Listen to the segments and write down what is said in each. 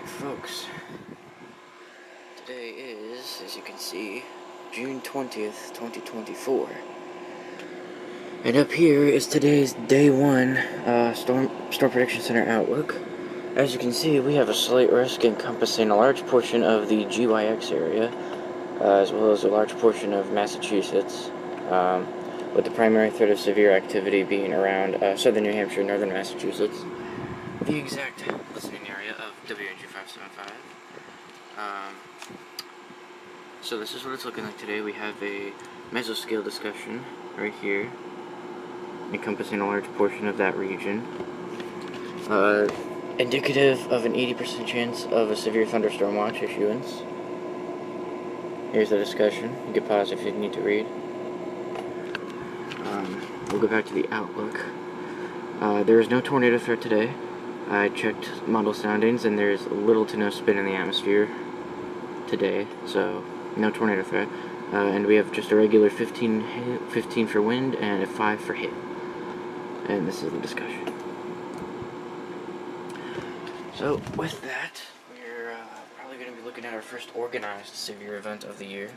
Alright, folks. Today is, as you can see, June 20th, 2024. And up here is today's day one Storm Prediction Center outlook. As you can see, we have a slight risk encompassing a large portion of the GYX area, as well as a large portion of Massachusetts, with the primary threat of severe activity being around southern New Hampshire, northern Massachusetts. The exact listening area of WNG 575. So this is what it's looking like today. We have a mesoscale discussion right here, encompassing a large portion of that region. Indicative of an 80% chance of a severe thunderstorm watch issuance. Here's the discussion. You can pause if you need to read. We'll go back to the outlook. There is no tornado threat today. I checked model soundings, and there's little to no spin in the atmosphere today, so no tornado threat. And we have just a regular 15 for wind and a 5 for hail. And this is the discussion. So with that, we're probably going to be looking at our first organized severe event of the year.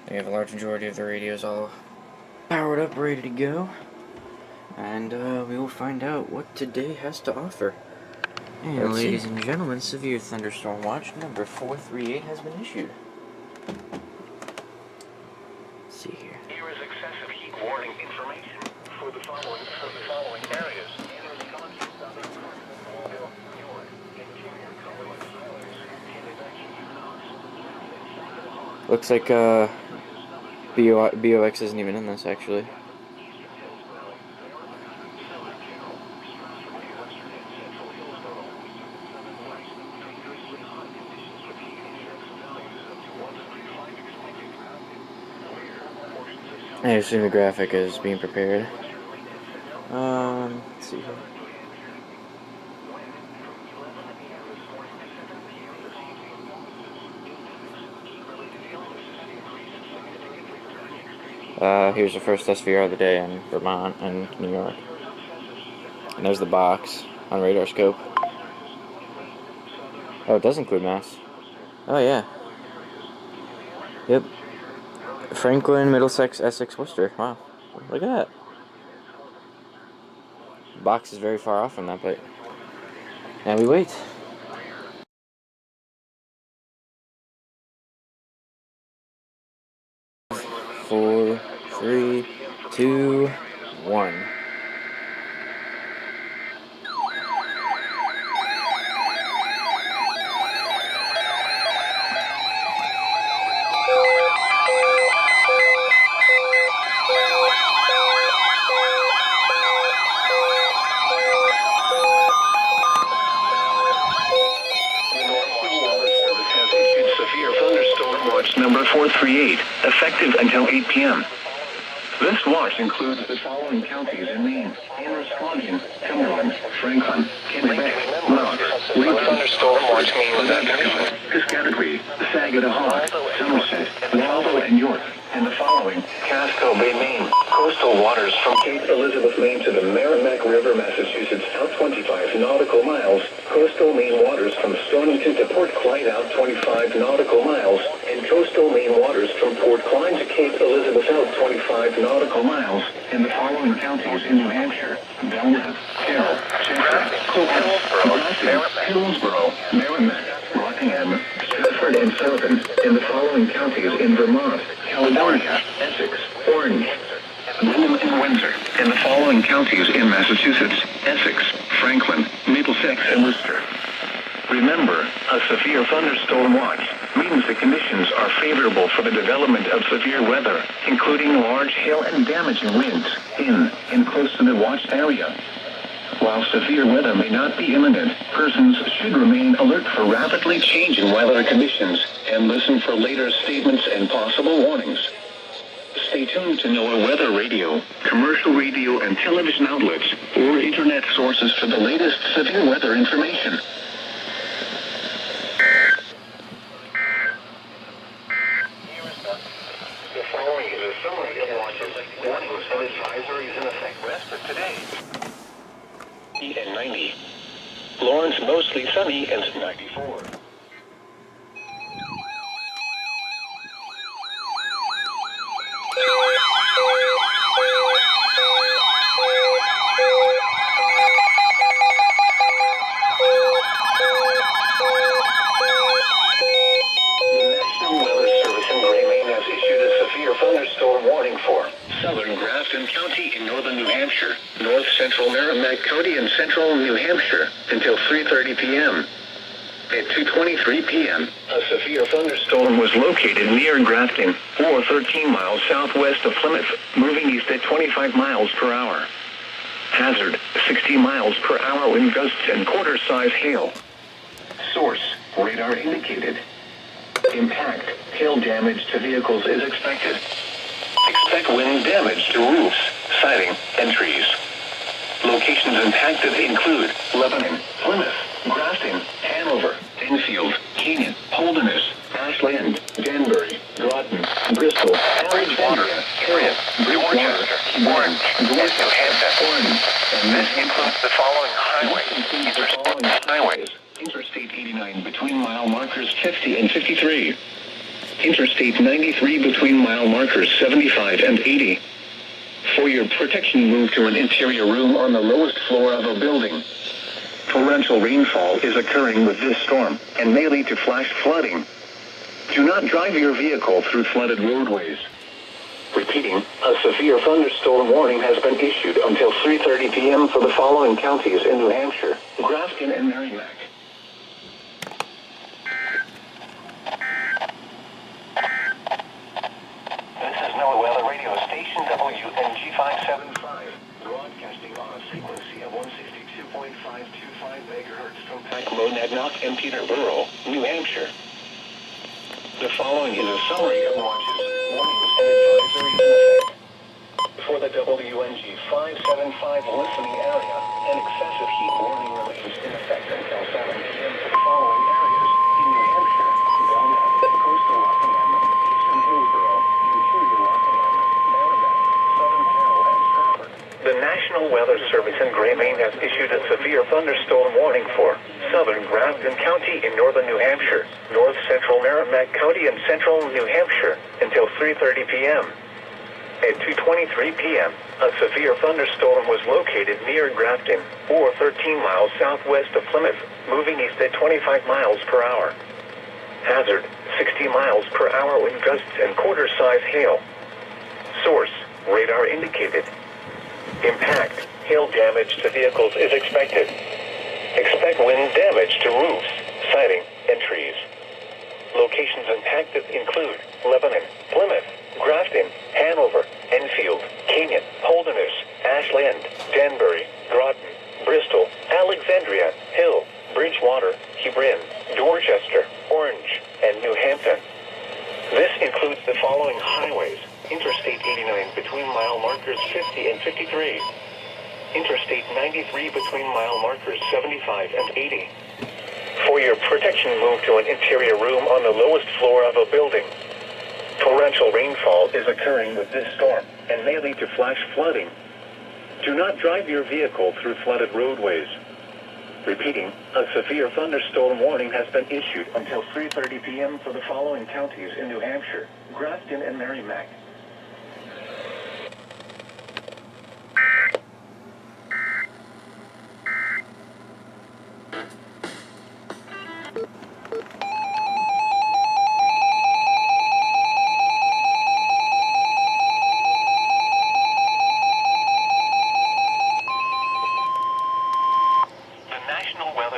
We have a large majority of the radios all powered up, ready to go. And we will find out what today has to offer. And ladies and gentlemen, severe thunderstorm watch number 438 has been issued. Let's see here. Here is excessive heat warning information for the following areas. Looks like BOX isn't even in this, actually. I assume the graphic is being prepared. Let's see here. Here's the first SVR of the day in Vermont and New York. And there's the box on radar scope. Oh, it does include Mass. Oh, yeah. Yep. Franklin, Middlesex, Essex, Worcester. Wow. Look at that. The box is very far off from that, but now we wait. Four, 3, 2, 1. Number 438, effective until 8 p.m. This watch includes the following counties in Maine: Androscoggin, Cumberland, Franklin, Kennebec, Knox, Lincoln, thunderstorm watch means Piscataqui, Saginaw, Somerset, Waldo, and York. And the following: Casco Bay, Maine, coastal waters from Cape Elizabeth, Maine to the Merrimack River, Massachusetts, out 25 nautical miles. Coastal Maine waters from Stonington to Port Clyde, out 25 nautical miles. And coastal Maine waters from Port Clyde to Cape Elizabeth, out 25 nautical miles. And the following counties in New Hampshire: Belmont, Carroll, Chester, Hillsborough, Merrimack, Rockingham, Stratford, and Southern. And the following counties in Vermont: Caledonia, Essex, Orange, Wyndham, and Windsor. And the following counties in Massachusetts: Essex, Franklin, Middlesex, and Worcester. Remember, a severe thunderstorm watch means the conditions are favorable for the development of severe weather, including large hail and damaging winds in and close to the watched area. While severe weather may not be imminent, persons should remain alert for rapidly changing weather conditions and listen for later statements and possible warnings. Stay tuned to NOAA Weather Radio, commercial radio and television outlets, or internet sources for the latest severe weather information. The following is a summary of watches, warnings, and advisories in effect west of today. EN90. Lawrence mostly sunny and 94. Thunderstorm warning for southern Grafton County in northern New Hampshire, north central Merrimack County in central New Hampshire until 3:30 p.m. At 2:23 p.m., a severe thunderstorm was located near Grafton, or 13 miles southwest of Plymouth, moving east at 25 miles per hour. Hazard, 60 miles per hour wind gusts and quarter-size hail. Source, radar indicated. Impact, hail damage to vehicles is expected. Expect wind damage to roofs, siding, and trees. Locations impacted include Lebanon, Plymouth, Grafton, Hanover, Enfield, Keenan, Holderness, Ashland, Danbury, Groton, Bristol, Alexandria, Harriet, Bridgewater, Orange, North New Hampshire, Orange, and this includes the following highways. Interstate 89 between mile markers 50 and 53. Interstate 93 between mile markers 75 and 80. For your protection, move to an interior room on the lowest floor of a building. Torrential rainfall is occurring with this storm and may lead to flash flooding. Do not drive your vehicle through flooded roadways. Repeating, a severe thunderstorm warning has been issued until 3:30 p.m. for the following counties in New Hampshire: Grafton and Merrimack. This is NOAA Weather Radio Station WNG 575, broadcasting on a frequency of 162.525 megahertz from Monadnock and Peterborough, New Hampshire. The following is a summary of watches, warnings, and advisories in effect. For the WNG 575 listening area, an excessive heat warning remains in effect until 7 p.m. for the following areas in New Hampshire: Belknap, coastal Rockingham, eastern Hillsborough, interior Rockingham, Merrimack, southern Carroll, and Stafford. The National Weather Service in Gray, Maine has issued a severe thunderstorm warning for southern Grafton County in northern New Hampshire, north central Merrimack County and central New Hampshire until 3:30 p.m. At 2:23 p.m., a severe thunderstorm was located near Grafton, or 13 miles southwest of Plymouth, moving east at 25 miles per hour. Hazard, 60 miles per hour wind gusts and quarter-size hail. Source, radar indicated. Impact, hail damage to vehicles is expected. Expect wind damage to roofs, siding, and trees. Locations impacted include Lebanon, Plymouth, Grafton, Hanover, Enfield, Keenan, Holderness, Ashland, Danbury, Groton, Bristol, Alexandria, Hill, Bridgewater, Hebron, Dorchester, Orange, and New Hampton. This includes the following highways: Interstate 89 between mile markers 50 and 53. Interstate 93 between mile markers 75 and 80. For your protection, move to an interior room on the lowest floor of a building. Torrential rainfall is occurring with this storm and may lead to flash flooding. Do not drive your vehicle through flooded roadways. Repeating, a severe thunderstorm warning has been issued until 3:30 p.m. for the following counties in New Hampshire: Grafton and Merrimack.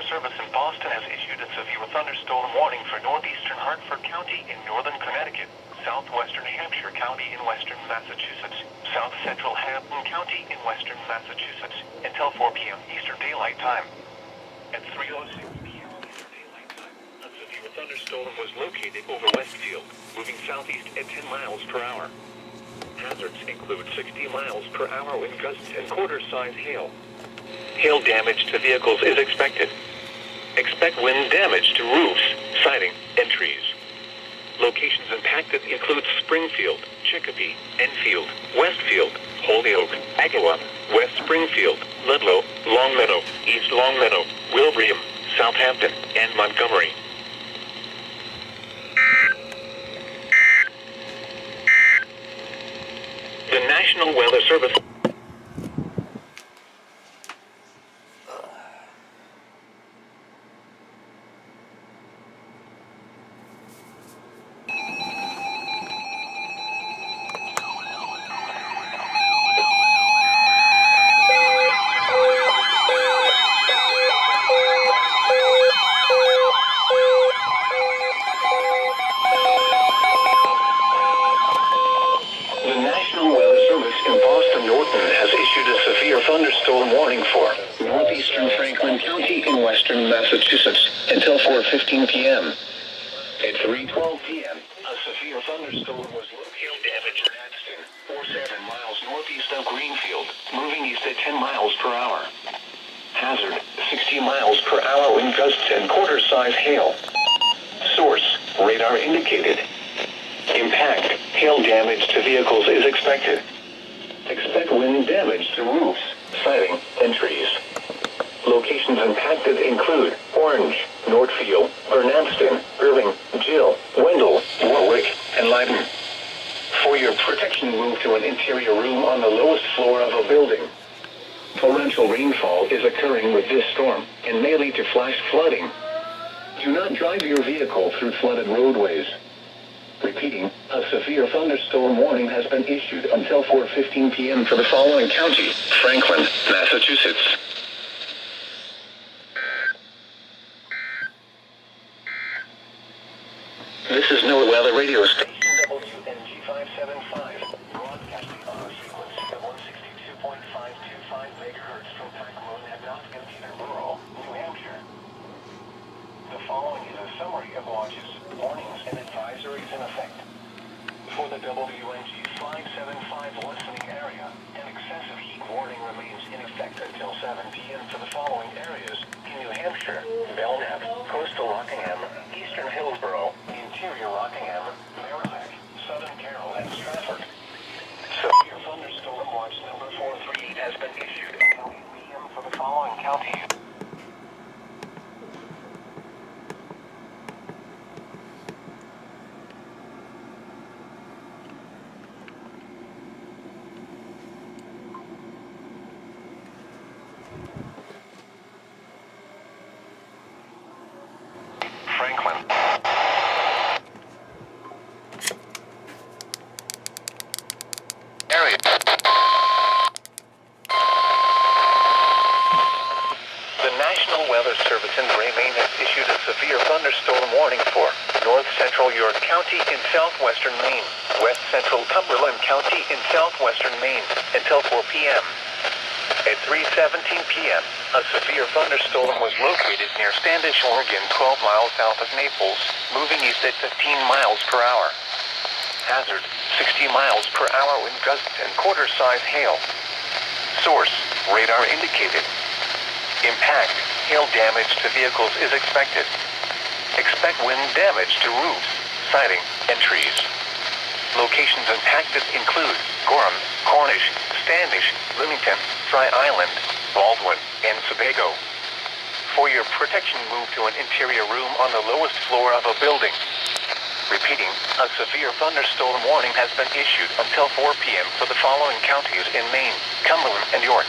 Service in Boston has issued a severe thunderstorm warning for northeastern Hartford County in northern Connecticut, southwestern Hampshire County in western Massachusetts, south central Hampton County in western Massachusetts, until 4 p.m. Eastern Daylight Time. At 3:06 p.m. Eastern Daylight Time, a severe thunderstorm was located over Westfield, moving southeast at 10 miles per hour. Hazards include 60 miles per hour wind gusts and quarter-size hail. Hail damage to vehicles is expected. Expect wind damage to roofs, siding, and trees. Locations impacted include Springfield, Chicopee, Enfield, Westfield, Holyoke, Agawam, West Springfield, Ludlow, Longmeadow, East Longmeadow, Wilbraham, Southampton, and Montgomery. The National Weather Service. Thunderstorm warning for northeastern Franklin County in western Massachusetts until 4:15 p.m. At 3:12 p.m., a severe thunderstorm was located damaged in Addison, 47 miles northeast of Greenfield, moving east at 10 miles per hour. Hazard, 60 miles per hour wind gusts and quarter-size hail. Source, radar indicated. Impact, hail damage to vehicles is expected. Expect wind damage to roofs, siding, and trees. Locations impacted include Orange, Northfield, Bernamston, Irving, Jill, Wendell, Warwick, and Leiden. For your protection, move to an interior room on the lowest floor of a building. Torrential rainfall is occurring with this storm and may lead to flash flooding. Do not drive your vehicle through flooded roadways. Repeating, a severe thunderstorm warning has been issued until 4:15 p.m. for the following county: Franklin, Massachusetts. This is NOAA Weather Radio Station WNG 575, broadcasting on a frequency of 162.525 megahertz from Packmoon and Nottinghamshire, rural New Hampshire. The following is a summary of watches, warnings, and advisories in effect. For the WNG 575 listening area, an excessive heat warning remains in effect until 7 p.m. for the following areas: in New Hampshire, Belknap, coastal Rockingham, eastern Hillsborough, interior Rockingham, Merrimack, southern Carroll, and Stratford. Severe thunderstorm watch number 43 has been issued until 8 p.m. for the following counties. Franklin. Area. The National Weather Service in Maine has issued a severe thunderstorm warning for north central York County in southwestern Maine, west central Cumberland County in southwestern Maine until 4 p.m. At 3:17 p.m., a severe thunderstorm was located near Standish, Oregon, 12 miles south of Naples, moving east at 15 miles per hour. Hazard, 60 miles per hour wind gusts and quarter-size hail. Source, radar indicated. Impact, hail damage to vehicles is expected. Expect wind damage to roofs, siding, and trees. Locations impacted include Gorham, Cornish, Standish, Leamington, Dry Island, Baldwin, and Sebago. For your protection, move to an interior room on the lowest floor of a building. Repeating, a severe thunderstorm warning has been issued until 4 p.m. for the following counties in Maine, Cumberland, and York.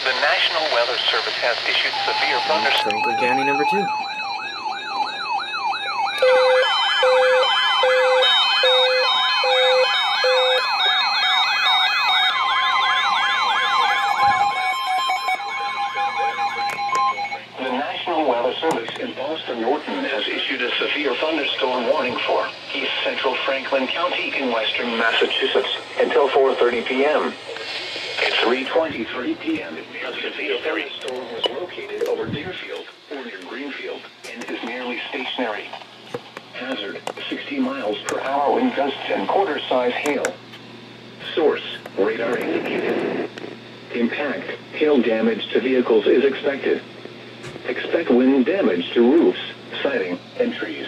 The National Weather Service has issued severe thunderstorm. Franklin County number 2. The National Weather Service in Boston Norton has issued a severe thunderstorm warning for east central Franklin County in western Massachusetts until 4:30 p.m. At 3:23 p.m., a severe thunderstorm was located over Deerfield or near Greenfield and is nearly stationary. Hazard, 60 miles per hour wind gusts and quarter-size hail. Source, radar indicated. Impact, hail damage to vehicles is expected. Expect wind damage to roofs, siding, and trees.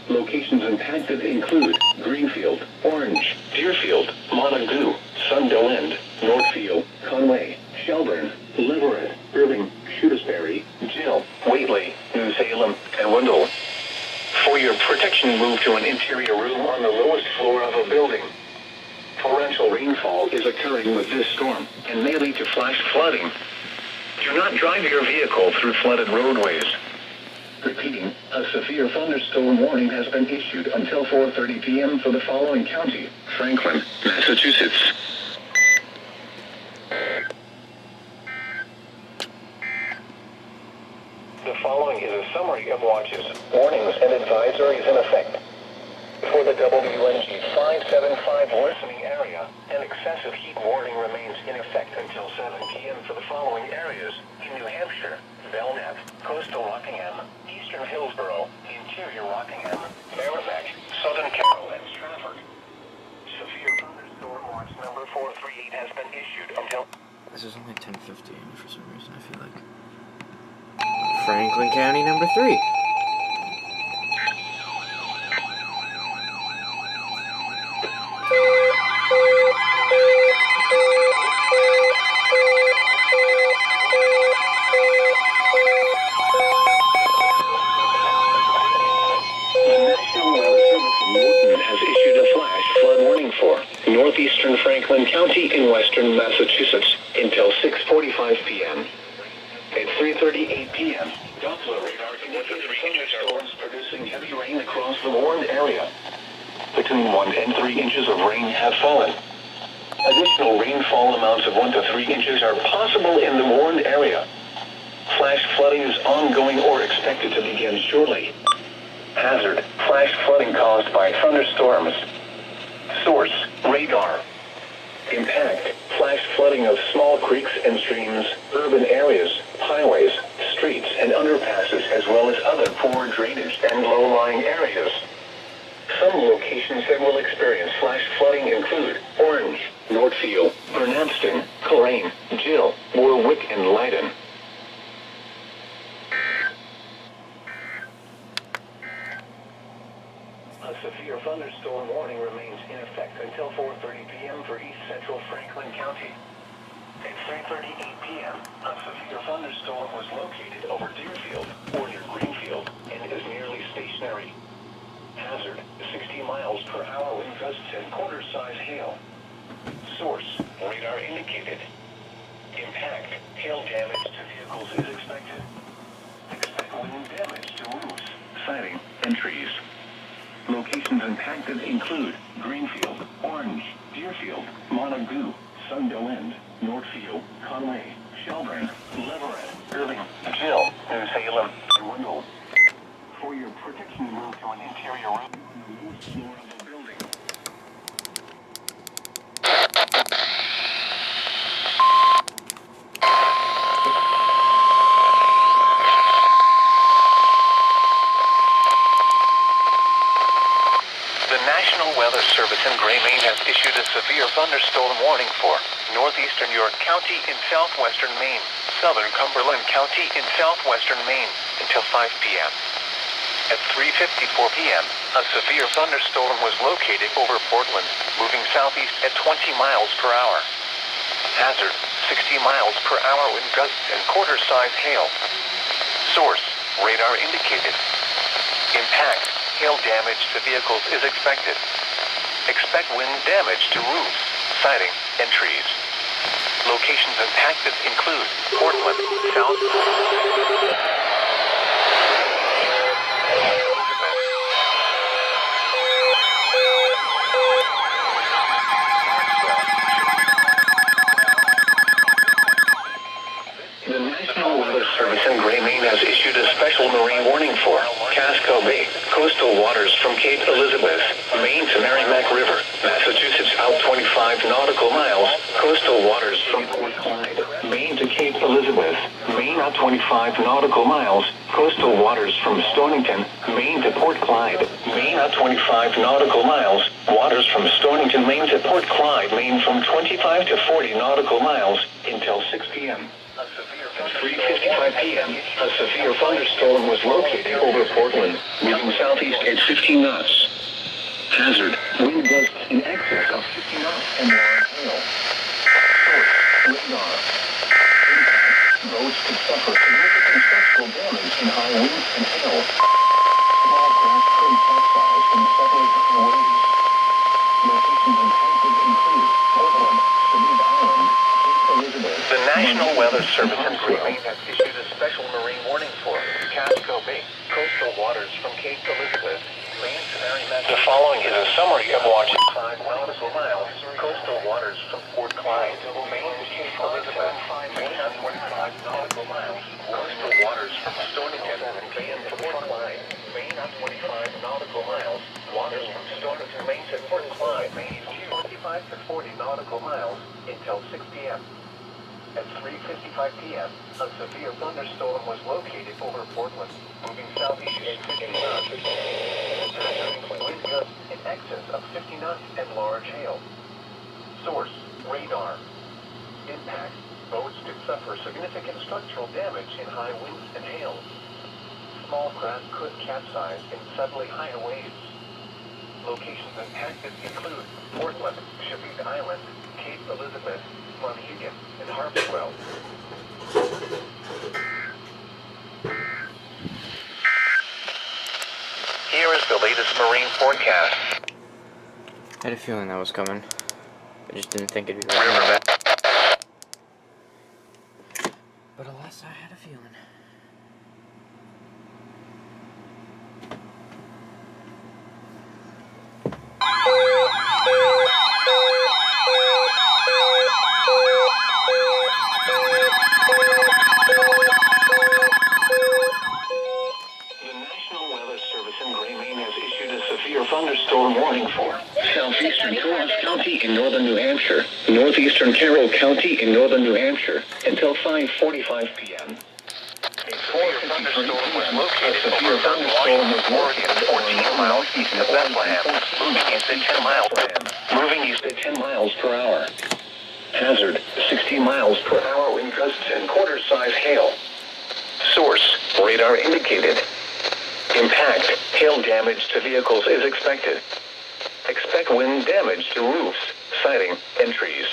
Locations impacted include Greenfield, Orange, Deerfield, Montague, Sunderland, Northfield, Conway, Shelburne, Leverett, Irving, Shutesbury, Jill, Whately, New Salem, and Wendell. For your protection, move to an interior room on the lowest floor of a building. Torrential rainfall is occurring with this storm and may lead to flash flooding. Do not drive your vehicle through flooded roadways. Repeating, a severe thunderstorm warning has been issued until 4:30 p.m. for the following county: Franklin, Massachusetts. The following is a summary of watches, warnings, and advisories in effect. For the WNG 575 worsening area, an excessive heat warning remains in effect until 7 p.m. for the following areas: in New Hampshire, Belknap, coastal Rockingham, eastern Hillsborough, interior Rockingham, Merrimack, southern Carroll, and Stratford. Severe thunderstorm watch number 438 has been issued until... This is only 10:15 for some reason, I feel like. Franklin County number 3. Northeastern Franklin County in western Massachusetts until 6:45 p.m. At 3:38 p.m., Doppler radar indicated thunderstorms producing heavy rain across the warned area. Between 1 and 3 inches of rain have fallen. Additional rainfall amounts of 1 to 3 inches are possible in the warned area. Flash flooding is ongoing or expected to begin shortly. Hazard: flash flooding caused by thunderstorms. Source: radar. Impact: flash flooding of small creeks and streams, urban areas, highways, streets, and underpasses, as well as other poor drainage and low-lying areas. Some locations that will experience flash flooding include Orange, Northfield, Bernamston, Coleraine, Jill, Warwick, and Leiden. A severe thunderstorm warning remains in effect until 4:30 p.m. for east central Franklin County. At 3:38 p.m., a severe thunderstorm was located over Deerfield or near Greenfield and is nearly stationary. Hazard: 60 miles per hour wind gusts and quarter-size hail. Source: radar indicated. Impact: hail damage to vehicles is expected. Expect wind damage to roofs, siding, and trees. Locations impacted include Greenfield, Orange, Deerfield, Montague, Sunderland, Northfield, Conway, Shelburne, Leverett, Irving, Jill, New Salem, and Wendell. For your protection, move to an interior room on the lowest floor of the building. The National Weather Service in Gray, Maine has issued a severe thunderstorm warning for northeastern York County in southwestern Maine, southern Cumberland County in southwestern Maine until 5 p.m. At 3:54 p.m., a severe thunderstorm was located over Portland, moving southeast at 20 miles per hour. Hazard: 60 miles per hour wind gusts and quarter-size hail. Source: radar indicated. Impact: hail damage to vehicles is expected. Expect wind damage to roofs, siding, and trees. Locations impacted include Portland, South. The National Weather Service in Gray, Maine has issued a special marine warning for Casco Bay, coastal waters from Cape Elizabeth, Maine to Merrimack River, Massachusetts out 25 nautical miles, coastal waters from Port Clyde, Maine to Cape Elizabeth, Maine out 25 nautical miles, coastal waters from Stonington, Maine to Port Clyde, Maine out 25 nautical miles, waters from Stonington, Maine to Port Clyde, Maine from 25 to 40 nautical miles until 6 p.m. At 3:55 p.m., a severe thunderstorm was located over Portland, moving southeast at 15 knots. Hazard: wind gusts in excess of 50 knots and large hail. Source, radar. Impact, boats could suffer significant structural damage in high winds and hail. Small craft could capsize in several high waves. Locations impacted include Portland, Shannon Island, Cape Elizabeth. The National Weather Service in Greenland has issued a special marine warning for Casco Bay, coastal waters from Cape Elizabeth. The following is a summary of watches 5 nautical miles, coastal waters from Fort Clyde, Maine to Cape Elizabeth, Maine at 45 nautical miles, coastal waters from Stonington and Maine to Fort Clyde, Maine at 25 nautical miles, waters from Stonington, Maine to Fort Clyde, Maine 25 to 40 nautical miles until 6 p.m. At 3:55 p.m., a severe thunderstorm was located over Portland, moving southeast at 50 knots. Wind gusts in excess of 50 knots and large hail. Source, radar. Impact, boats could suffer significant structural damage in high winds and hail. Small craft could capsize in suddenly higher waves. Locations impacted include Portland, Shannon Island, Cape Elizabeth, Mohegan, and Harpswell. Here is the latest marine forecast. I had a feeling that was coming. I just didn't think it'd be right now. But alas, I had a feeling. Thunderstorm warning for southeastern Torrance County in northern New Hampshire, northeastern Carroll County in northern New Hampshire until 5:45 p.m. A severe thunderstorm was located over Washington, Oregon, 14 miles east of Bethlehem, moving east at 10 miles per hour. Moving east at 10 miles per hour. Hazard, 60 miles per hour wind gusts and quarter-size hail. Source, radar indicated. Impact, hail damage to vehicles is expected. Expect wind damage to roofs, siding, and trees.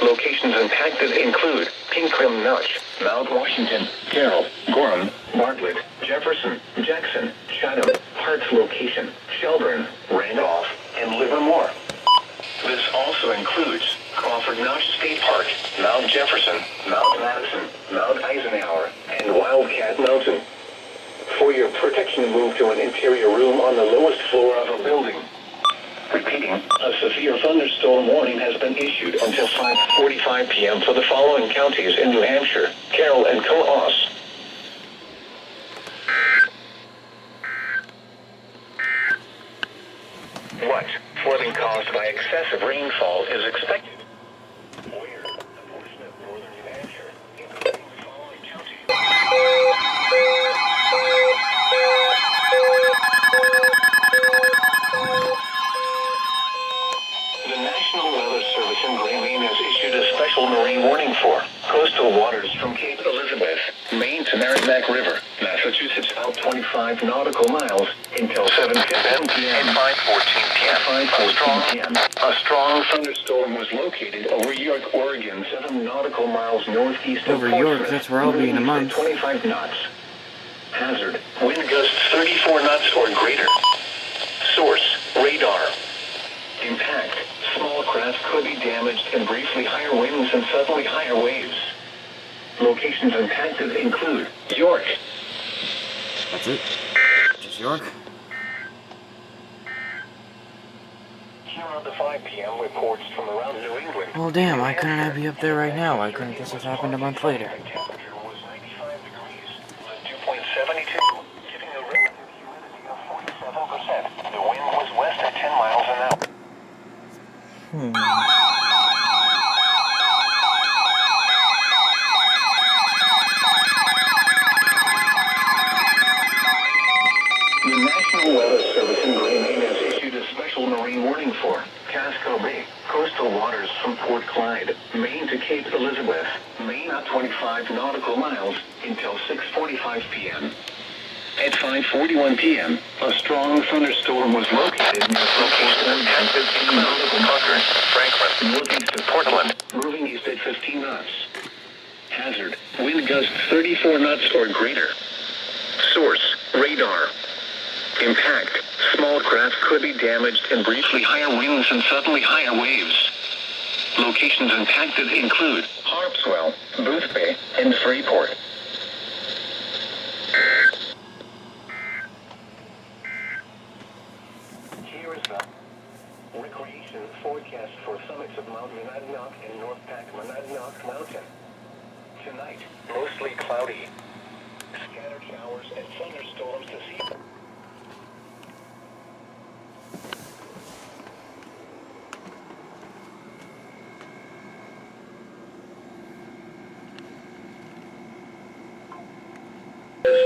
Locations impacted include Pinkham Notch, Mount Washington, Carroll, Gorham, Bartlett, Jefferson, Jackson, Chatham, Hart's location, Shelburne, Randolph, and Livermore. This also includes Crawford Notch State Park, Mount Jefferson, Mount Madison, Mount Eisenhower, and Wildcat Mountain. For your protection, move to an interior room on the lowest floor of a building. Repeating, a severe thunderstorm warning has been issued until 5:45 p.m. for the following counties in New Hampshire, Carroll and Coos. What? Flooding caused by excessive rainfall is expected. Where? A portion of northern New Hampshire, including the following counties. The National Weather Service in Greenland has issued a special marine warning for coastal waters from Cape Elizabeth, Maine to Merrimack River, Massachusetts out 25 nautical miles until 7:15 p.m. At 5:14 p.m. A strong thunderstorm was located over York, Oregon, 7 nautical miles northeast of Over Portsmouth. York, that's where I'll be in a month. 25 knots. Hazard, wind gusts 34 knots or greater. Source, radar. Impact, small craft could be damaged in briefly higher winds and suddenly higher waves. Locations impacted include York. That's it? Just York? Here are the 5 p.m. reports from around New England. Well, damn, why couldn't I be up there right now? Why couldn't this have happened a month later? Temperature was 95 degrees, dew point 72, giving a relative humidity of 47%. The wind was west at 10 miles an hour. The National Weather Service in Greenland has issued a special marine warning for Casco Bay, coastal waters from Port Clyde, Maine to Cape Elizabeth, Maine at 25 nautical miles until 6:45 p.m. At 5:41 p.m., a strong thunderstorm was located near location at 15 nautical miles, Franklin, northeast of Portland, moving east at 15 knots. Hazard, wind gusts 34 knots or greater. Source, radar. Impact, small craft could be damaged and briefly higher winds and suddenly higher waves. Locations impacted include Harpswell, Booth Bay, and Freeport. Here is the recreation forecast for summits of Mount Monadnock and North Pack Monadnock Mountain. Tonight, mostly cloudy. Scattered showers and thunderstorms this evening.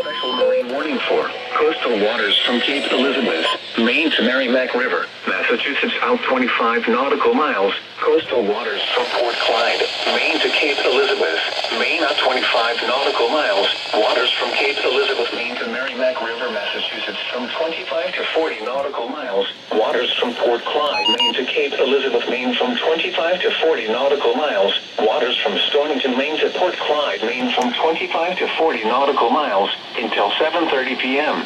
Special marine warning for coastal waters from Cape Elizabeth, Maine to Merrimack River, Massachusetts out 25 nautical miles. Coastal waters from Port Clyde, Maine to Cape Elizabeth, Maine out 25 nautical miles. Waters from Cape Elizabeth, Maine to Merrimack River, Massachusetts from 25 to 40 nautical miles. Waters from Port Clyde, Maine to Cape Elizabeth, Maine from 25 to 40 nautical miles. Waters from Stonington, Maine to Port Clyde, Maine from 25 to 40 nautical miles until 7:30 p.m.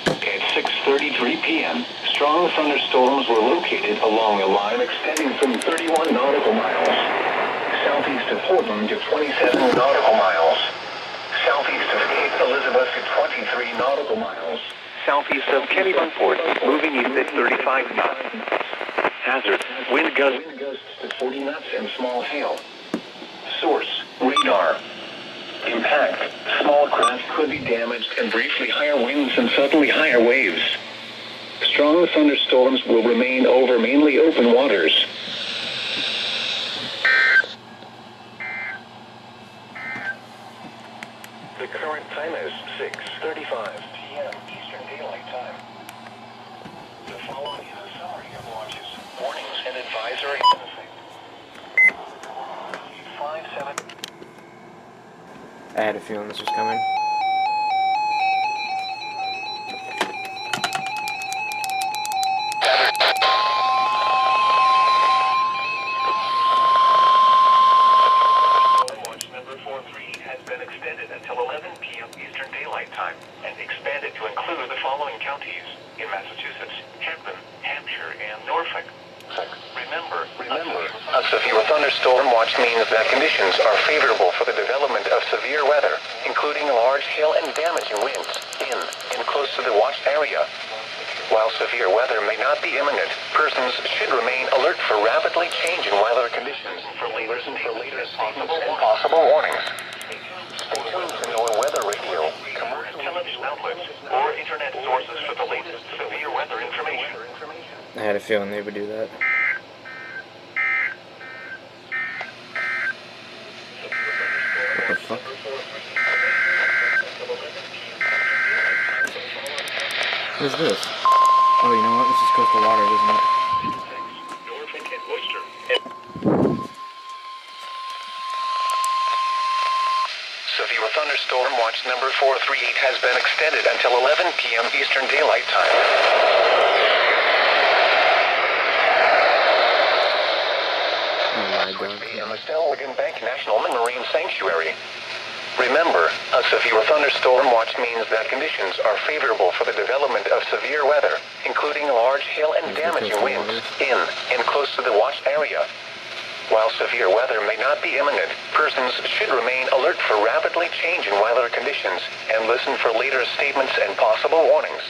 At 6:33 p.m., strong thunderstorms were located along a line extending from 31 nautical miles southeast of Portland to 27 nautical miles, southeast of Cape Elizabeth to 23 nautical miles, southeast of Kennebunkport, moving east at 35 knots. Hazard, wind gusts to 40 knots and small hail. Source, radar. Impact, small craft could be damaged and briefly higher winds and suddenly higher waves. Strong thunderstorms will remain over mainly open waters. The current time is 6:35 p.m. Eastern Daylight Time. The following is a summary of watches, warnings, and advisories. 5-7. I had a feeling this was coming. Watch number 43 has been extended until 11 p.m. Eastern Daylight Time and expanded to include the following counties in Massachusetts: Hampton, Hampshire, and Norfolk. Remember, a severe thunderstorm watch means that conditions are favorable for the development of severe weather, including large hail and damaging winds in and close to the watched area. While severe weather may not be imminent, persons should remain alert for rapidly changing weather conditions for later statements and possible warnings. Stay tuned to NOAA Weather Radio, commercial television outlets, or internet sources for the latest severe weather information. I had a feeling they would do that. What the fuck? What is this? Oh, you know what? This is coastal waters, isn't it? Norfolk and Worcester. Severe thunderstorm watch number 438 has been extended until 11 p.m. Eastern Daylight Time. Oregon Bank National Marine Sanctuary. Remember, a severe thunderstorm watch means that conditions are favorable for the development of severe weather, including large hail and damaging winds in and close to the watched area. While severe weather may not be imminent, persons should remain alert for rapidly changing weather conditions and listen for later statements and possible warnings.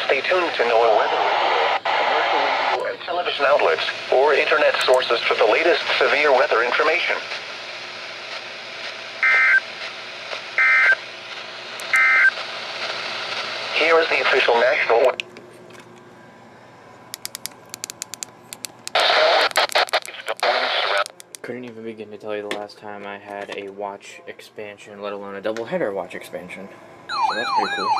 Stay tuned to NOAA Weather Radio, commercial radio and television outlets, or internet sources for the latest severe weather information. Here is the official national... Couldn't even begin to tell you the last time I had a watch expansion, let alone a double-header watch expansion. So that's pretty cool.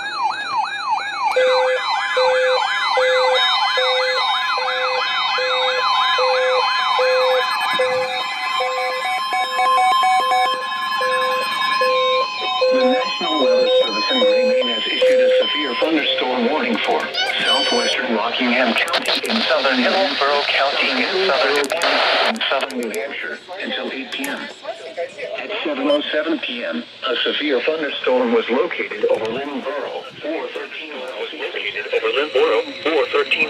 The National Weather Service in Gray, Maine has issued a severe thunderstorm warning for southwestern Rockingham County in southern Hillsborough County in southern New Hampshire until 8 p.m. At 7:07 p.m., a severe thunderstorm was located over Lynnborough, or 13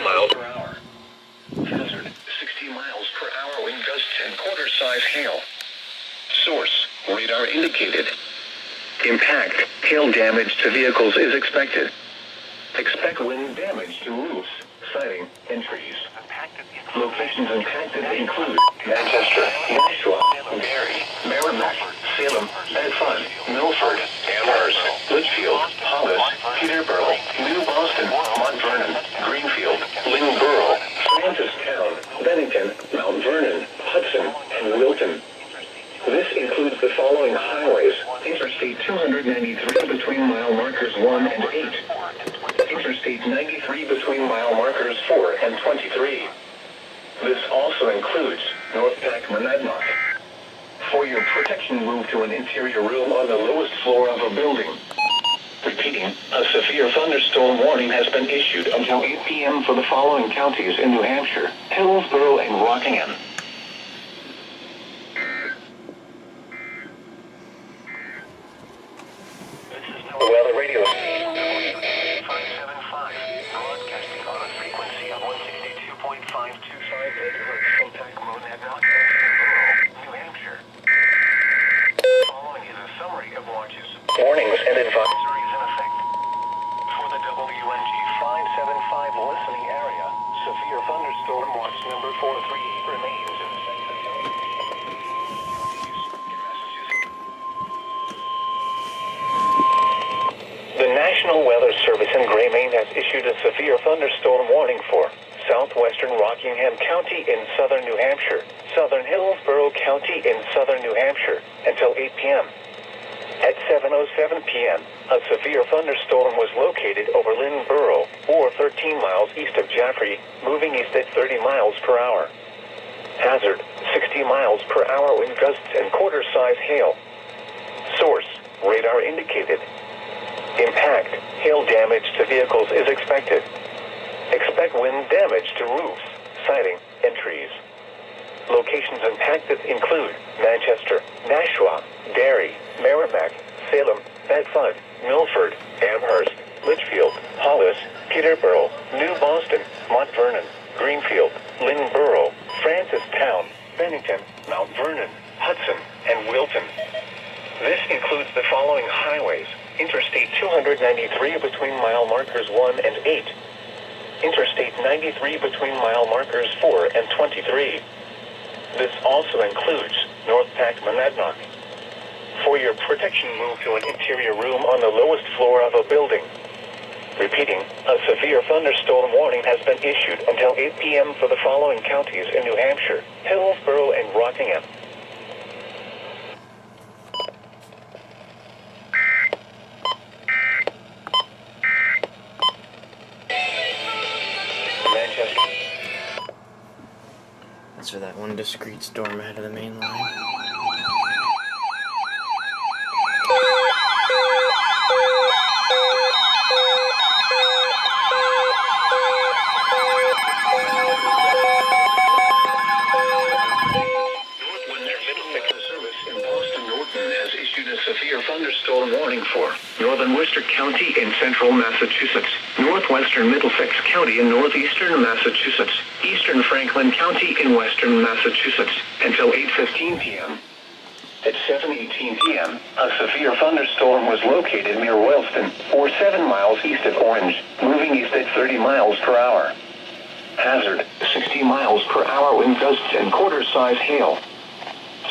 miles per hour. Hazard, 60 miles per hour wind gusts and quarter-size hail. Source, radar indicated. Impact, hail damage to vehicles is expected. Expect wind damage to roofs, siding, and trees. Locations impacted include Manchester, Nashua, Barrie, Merrimack, Salem, Bedford, Milford, Amherst, Litchfield, Hollis, Peterborough, New Boston, Mount Vernon, Greenfield, Lynnborough, Francistown, Bennington, Mount Vernon, Hudson, and Wilton. This includes the following highways: Interstate 293 between mile markers 1 and 8. Interstate 93 between mile markers 4 and 23. This also includes North Pack Monadnock. For your protection, move to an interior room on the lowest floor of a building. Repeating, a severe thunderstorm warning has been issued until 8 p.m. for the following counties in New Hampshire: Hillsborough and Rockingham. Weather radio station 575, broadcasting on a frequency of 162.525 megahertz from Monadnock, New Hampshire. Following is a summary of watches, warnings, and advisories in effect. For the WNG 575 listening area, severe thunderstorm watch number 438 remains in effect. The National Weather Service in Gray, Maine has issued a severe thunderstorm warning for southwestern Rockingham County in southern New Hampshire, southern Hillsborough County in southern New Hampshire until 8 p.m. At 7:07 p.m., a severe thunderstorm was located over Lynnborough, or 13 miles east of Jaffrey, moving east at 30 miles per hour. Hazard, 60 miles per hour wind gusts and quarter-size hail. Source, radar indicated. Impact, hail damage to vehicles is expected. Expect wind damage to roofs, siding, and trees. Locations impacted include Manchester, Nashua, Barrie, Merrimack, Salem, Bedford, Milford, Amherst, Litchfield, Hollis, Peterborough, New Boston, Mount Vernon, Greenfield, Lynnborough, Francistown, Bennington, Mount Vernon, Hudson, and Wilton. This includes the following highways: Interstate 293 between mile markers 1 and 8. Interstate 93 between mile markers 4 and 23. This also includes North Pack Monadnock. For your protection, move to an interior room on the lowest floor of a building. Repeating, a severe thunderstorm warning has been issued until 8 p.m. for the following counties in New Hampshire: Hillsborough and Rockingham. That's for that one discrete storm ahead of the main line. Severe thunderstorm warning for northern Worcester County in central Massachusetts, northwestern Middlesex County in northeastern Massachusetts, eastern Franklin County in western Massachusetts, until 8:15 p.m. At 7:18 p.m., a severe thunderstorm was located near Royalston, or 7 miles east of Orange, moving east at 30 miles per hour. Hazard, 60 miles per hour wind gusts and quarter-size hail.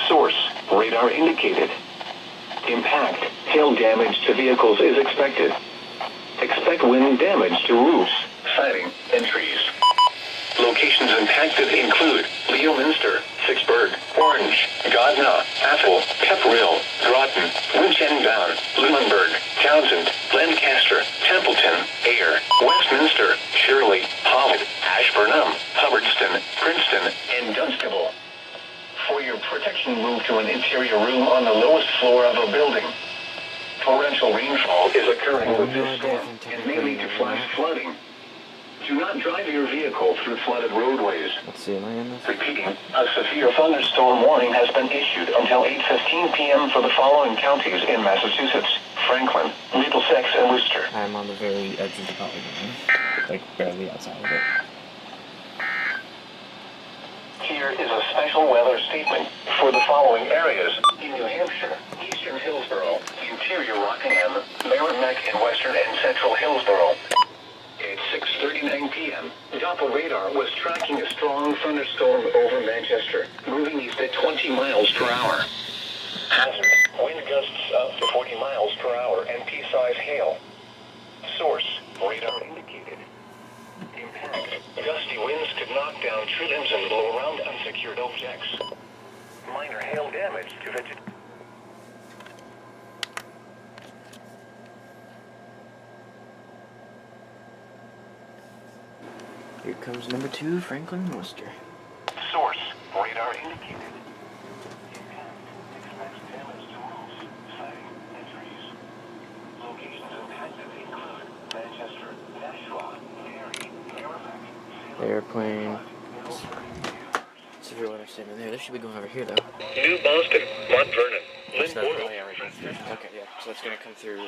Source, radar indicated. Impact, hail damage to vehicles is expected. Expect wind damage to roofs, siding, and trees. Locations impacted include Leominster, Vicksburg, Orange, Gardner, Athol, Pepperell, Groton, Winchell-Down, Lunenburg, Townsend, Lancaster, Templeton, Ayr, Westminster, Shirley, Holland, Ashburnham, Hubbardston, Princeton, and Dunstable. For your protection, move to an interior room on the lowest floor of a building. Torrential rainfall is occurring with No this idea storm if I'm and may lead to technically flash not. flooding. Do not drive your vehicle through flooded roadways. Let's see, am I in this? Repeating, a severe thunderstorm warning has been issued until 8:15 p.m. for the following counties in Massachusetts: Franklin, Middlesex, and Worcester. I'm on the very edge of the polygon. Like, barely outside of it. Here is a special weather statement for the following areas: in New Hampshire, eastern Hillsborough, interior Rockingham, Merrimack, and western and central Hillsborough. At 6:39 p.m., Doppler radar was tracking a strong thunderstorm over Manchester, moving east at 20 miles per hour. Hazard: wind gusts up to 40 miles per hour and pea-size hail. Source: radar indicated. Impact: gusty winds could knock down tree limbs and blow around unsecured objects. Minor hail damage to vegetation. Here comes number 2, Franklin and Worcester. Source: radar indicated. Impact: expects damage to roofs, siding, and trees. Locations impacted include Manchester, Nashua, Erie, Merrimack, Airplane. Severe weather statement there. This should be going over here, though. New Boston, Mont Vernon, So that's, oh, yeah, right here. Okay, yeah. So that's going to come through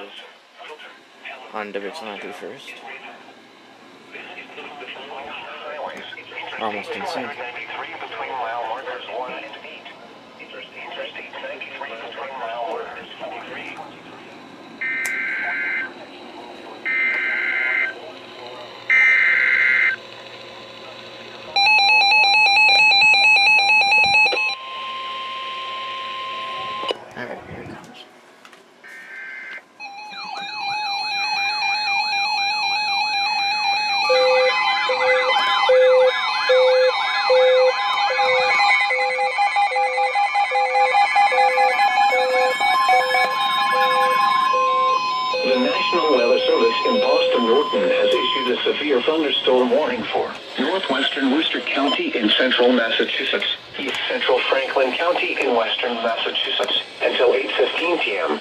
on WX93 first. Almost in sync. 93 between mile markers 1 and 8. Interstate 93 between mile markers 23. Alright, here it comes. The National Weather Service in Boston Norton has issued a severe thunderstorm warning for northwestern Worcester County in central Massachusetts, east central Franklin County in western Massachusetts, until 8:15 p.m.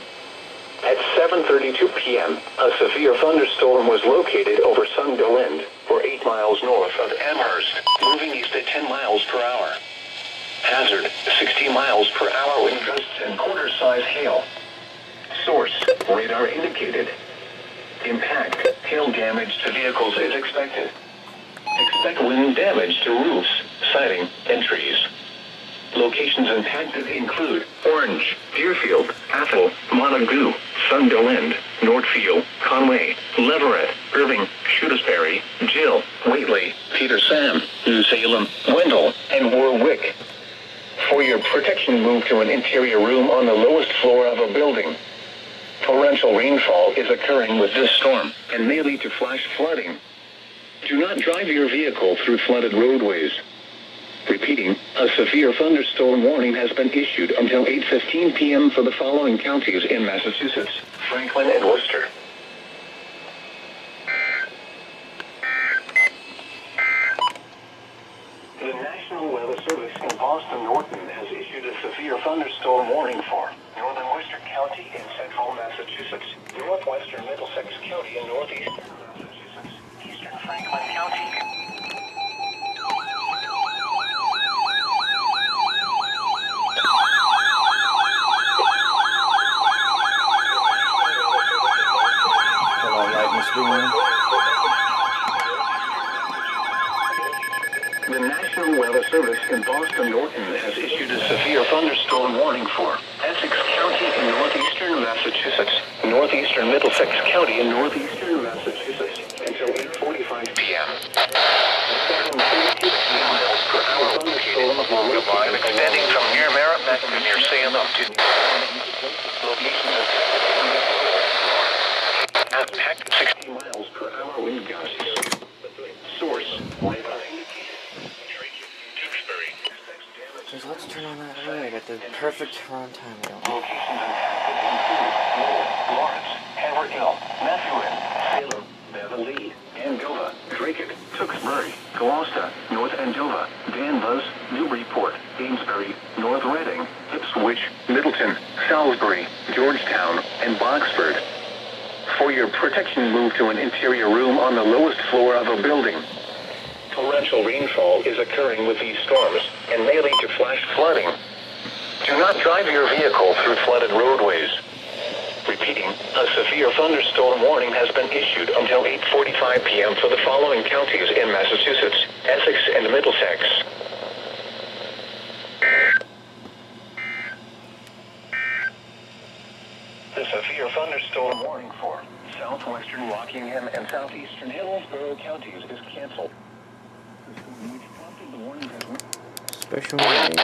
At 7:32 p.m., a severe thunderstorm was located over Sunderland, or 8 miles north of Amherst, moving east at 10 miles per hour. Hazard: 60 miles per hour wind gusts and quarter-size hail. Source: radar indicated. Impact: hail damage to vehicles is expected. Expect wind damage to roofs, siding, and trees. Locations impacted include Orange, Deerfield, Athol, Montague, Sunderland, Northfield, Conway, Leverett, Irving, Shutesbury, Jill, Whately, Peter Sam, New Salem, Wendell, and Warwick. For your protection, move to an interior room on the lowest floor of a building. Torrential rainfall is occurring with this storm and may lead to flash flooding. Do not drive your vehicle through flooded roadways. Repeating, a severe thunderstorm warning has been issued until 8:15 p.m. for the following counties in Massachusetts: Franklin and Worcester. The National Weather Service in Boston Norton has issued a severe thunderstorm warning for northern Worcester County in central Massachusetts, northwestern Middlesex County in northeastern Massachusetts, eastern Franklin County. Hello, light must be on. The National Weather Service in Boston Norton has issued a severe thunderstorm warning for Essex County in northeastern Massachusetts, northeastern Middlesex County in northeastern Massachusetts, until 8:45 p.m. Miles per hour thunderstorm and extending from near Merrimack to near Salem to locations at 60 miles per hour wind gusts. Source: radar indicated. So let's turn on that rig at the perfect run time. Locations impacted include Lawrence, Haverhill, Methuen, Salem, Beverly, Andover, Dracut, Tewksbury, Gloucester, North Andover, Danvers, Newburyport, Amesbury, North Reading, Ipswich, Middleton, Salisbury, Georgetown, and Boxford. For your protection, move to an interior room on the lowest floor of a building. Torrential rainfall is occurring with these storms and may lead to flash flooding. Do not drive your vehicle through flooded roadways. Repeating, a severe thunderstorm warning has been issued until 8:45 p.m. for the following counties in Massachusetts, Essex, and Middlesex. The severe thunderstorm warning for southwestern Rockingham and southeastern Hillsborough counties is canceled. The storm which prompted the warning has Special warning.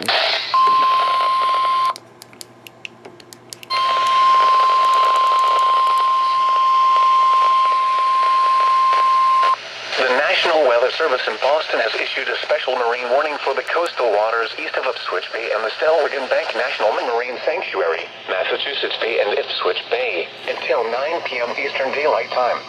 The National Weather Service in Boston has issued a special marine warning for the coastal waters east of Ipswich Bay and the Stellwagen Bank National Marine Sanctuary, Massachusetts Bay and Ipswich Bay, until 9 p.m. Eastern Daylight Time.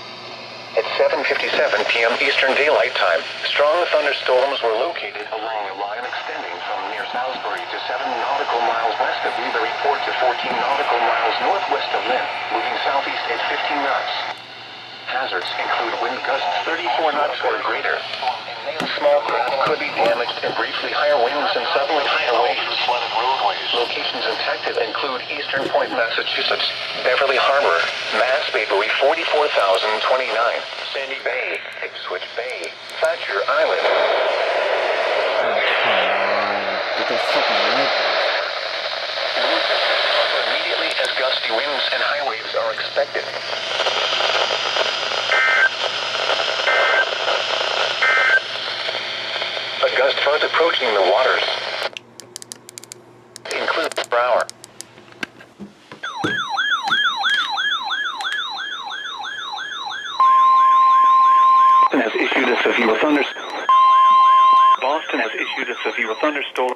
At 7:57 p.m. Eastern Daylight Time, strong thunderstorms were located along a line extending from near Salisbury to 7 nautical miles west of Newburyport to 14 nautical miles northwest of Lynn, moving southeast at 15 knots. Hazards include wind gusts 34 knots or greater. Small craft could be damaged and briefly higher winds and suddenly higher waves. Locations impacted include Eastern Point, Massachusetts, Beverly Harbor, Mass Baybury 44,029, Sandy Bay, Ipswich Bay, Thatcher Island. Get that fucking light. Immediately as gusty winds and high waves are expected. A gust front approaching the waters. Include per hour. Boston has issued a severe thunderstorm. Boston has issued a severe thunderstorm.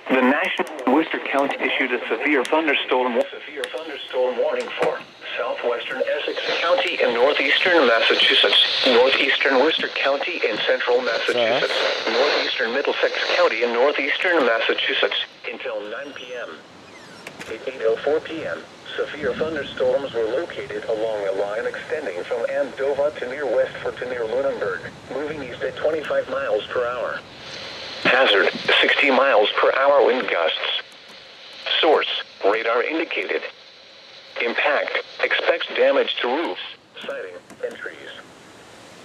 The National Worcester County issued a severe thunderstorm warning for southwestern Essex County and northeastern Massachusetts, northeastern Worcester County and central Massachusetts, northeastern Middlesex County and northeastern Massachusetts until 9 p.m. At 8:04 p.m., severe thunderstorms were located along a line extending from Andover to near Westford to near Lunenburg, moving east at 25 miles per hour. Hazard, 60 miles per hour wind gusts. Source, radar indicated. Impact, expects damage to roofs, siding, and trees.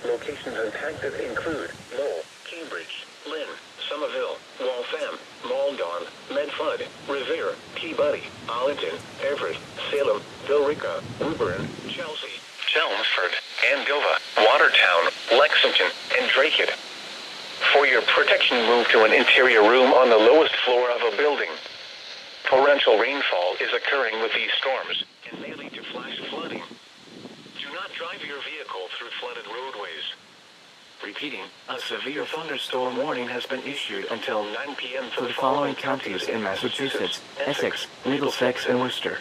Locations impacted include Lowell, Cambridge, Lynn, Somerville, Waltham, Maldon, Medford, Revere, Peabody, Arlington, Everett, Salem, Billerica, Woburn, Chelsea, Chelmsford, Andover, Watertown, Lexington, and Dracut. For your protection, move to an interior room on the lowest floor of a building. Torrential rainfall is occurring with these storms and may lead to flash flooding. Do not drive your vehicle through flooded roadways. Repeating, a severe thunderstorm warning has been issued until 9 p.m. for the following counties in Massachusetts, Essex, Middlesex, and Worcester.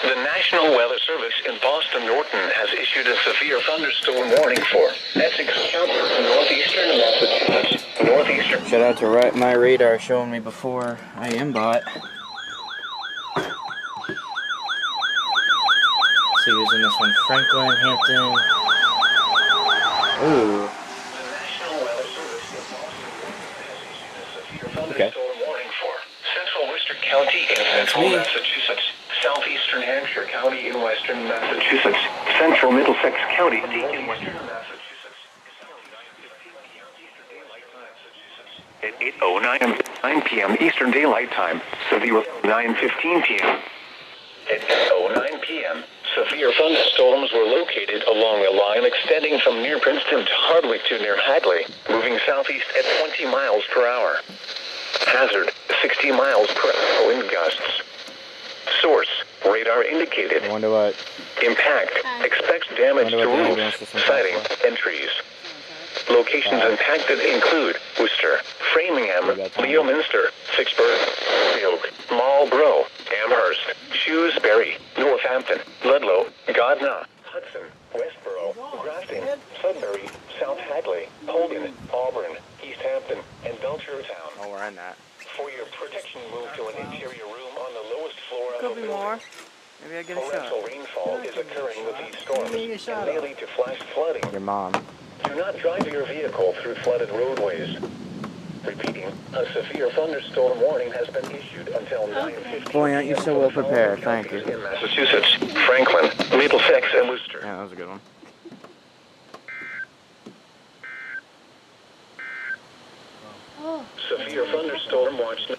The National Weather Service in Boston Norton has issued a severe thunderstorm warning for Essex County, northeastern Massachusetts, northeastern. Shout out to my radar showing me before I aimbot. See who's in this one. Franklin, Hampton. Ooh. The National Weather Service in Boston has issued a severe Okay. thunderstorm warning for Central Worcester County in central Massachusetts, southeastern Hampshire County in western Massachusetts, central Middlesex County in western Massachusetts. At 8:09 p.m. Eastern Daylight Time, severe 9:15 p.m. At 8:09 p.m., severe thunderstorms were located along a line extending from near Princeton to Hardwick to near Hadley, moving southeast at 20 miles per hour. Hazard, 60 miles per hour wind gusts. Source, radar indicated. I wonder what. Impact, expects damage to roofs, siding, and trees. Locations impacted include Worcester, Framingham, Leominster, Fitchburg, Oak, Marlborough, Amherst, Shrewsbury, Northampton, Ludlow, Gardner, Hudson, Westboro, Clifton, and Belcher Town. Oh, where I'm at. For your protection, move to an interior room on the lowest floor of Could the be building. more. Maybe I get a Torrential shot. rainfall is occurring with these storms Give me a and shot. may lead to flash flooding. Your mom. Do not drive your vehicle through flooded roadways. Repeating, a severe thunderstorm warning has been issued until 9:50. Boy, aren't you so well prepared. Thank you. In Massachusetts, Franklin, Middlesex, and Worcester. Yeah, that was a good one. Severe thunderstorm watch.